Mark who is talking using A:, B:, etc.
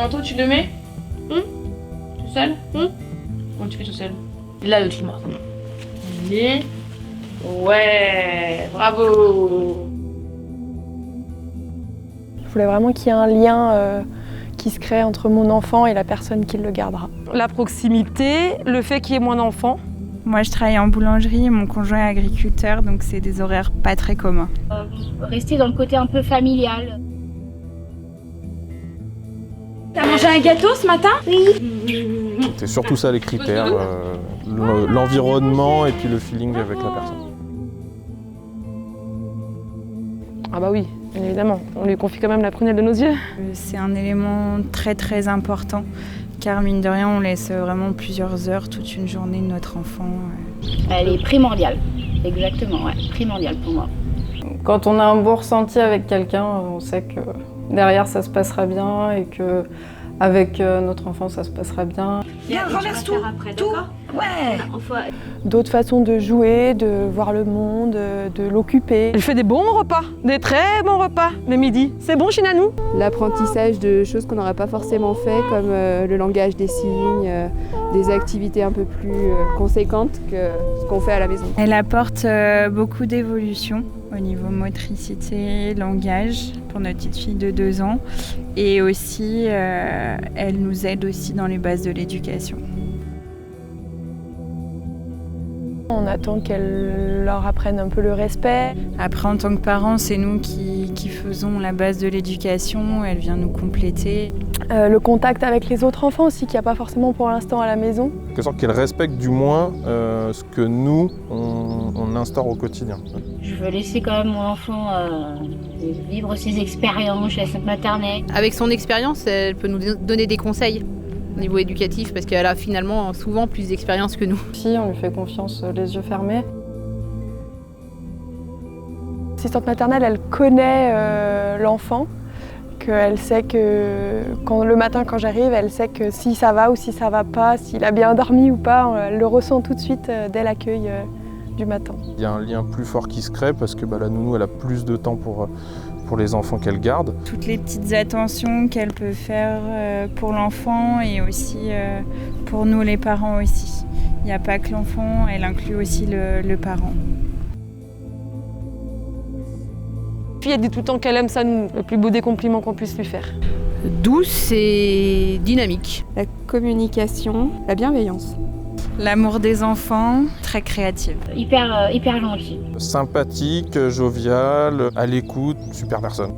A: manteau, tu le mets Tout seul Comment tu fais tout seul? Là, le climat. Allez. Ouais, bravo.
B: Je voulais vraiment qu'il y ait un lien qui se crée entre mon enfant et la personne qui le gardera.
C: La proximité, le fait qu'il y ait moins d'enfants.
D: Moi, je travaille en boulangerie et mon conjoint est agriculteur, donc c'est des horaires pas très communs.
E: Rester dans le côté un peu familial.
F: T'as mangé un gâteau ce matin?
E: Oui.
G: C'est surtout ça les critères, l'environnement et puis le feeling avec la personne.
C: Ah bah oui, bien évidemment. On lui confie quand même la prunelle de nos yeux.
D: C'est un élément très très important, car mine de rien, on laisse vraiment plusieurs heures, toute une journée de notre enfant.
E: Elle est primordiale, exactement, ouais, primordiale pour moi.
H: Quand on a un bon ressenti avec quelqu'un, on sait que derrière ça se passera bien et que avec notre enfant ça se passera bien.
F: Viens, renverse tout, Ouais.
B: D'autres façons de jouer, de voir le monde, de l'occuper.
C: Elle fait des bons repas, des très bons repas le midi. C'est bon chez Nanou?
I: L'apprentissage de choses qu'on n'aurait pas forcément fait, comme le langage des signes, des activités un peu plus conséquentes que ce qu'on fait à la maison.
D: Elle apporte beaucoup d'évolution au niveau motricité, langage pour notre petite fille de 2 ans, et aussi elle nous aide aussi dans les bases de l'éducation.
B: On attend qu'elle leur apprenne un peu le respect.
D: Après, en tant que parents, c'est nous qui faisons la base de l'éducation, elle vient nous compléter.
B: Le contact avec les autres enfants aussi, qu'il n'y a pas forcément pour l'instant à la maison.
G: En quelque sorte qu'elle respecte du moins ce que nous, on instaure au quotidien.
E: Je veux laisser quand même mon enfant vivre ses expériences chez la centre maternelle.
J: Avec son expérience, elle peut nous donner des conseils au niveau éducatif, parce qu'elle a finalement souvent plus d'expérience que nous.
H: Si on lui fait confiance les yeux fermés.
B: L'assistante maternelle, elle connaît l'enfant, qu'elle sait que le matin quand j'arrive, elle sait que si ça va ou si ça va pas, s'il a bien dormi ou pas, elle le ressent tout de suite dès l'accueil du matin.
G: Il y a un lien plus fort qui se crée parce que la nounou elle a plus de temps pour les enfants qu'elle garde.
D: Toutes les petites attentions qu'elle peut faire pour l'enfant et aussi pour nous les parents aussi. Il n'y a pas que l'enfant, elle inclut aussi le parent.
C: Puis elle dit tout le temps qu'elle aime ça, nous, le plus beau des compliments qu'on puisse lui faire.
J: Douce et dynamique.
I: La communication, la bienveillance.
D: L'amour des enfants, très créative.
E: Hyper gentil.
G: Sympathique, joviale, à l'écoute, super personne.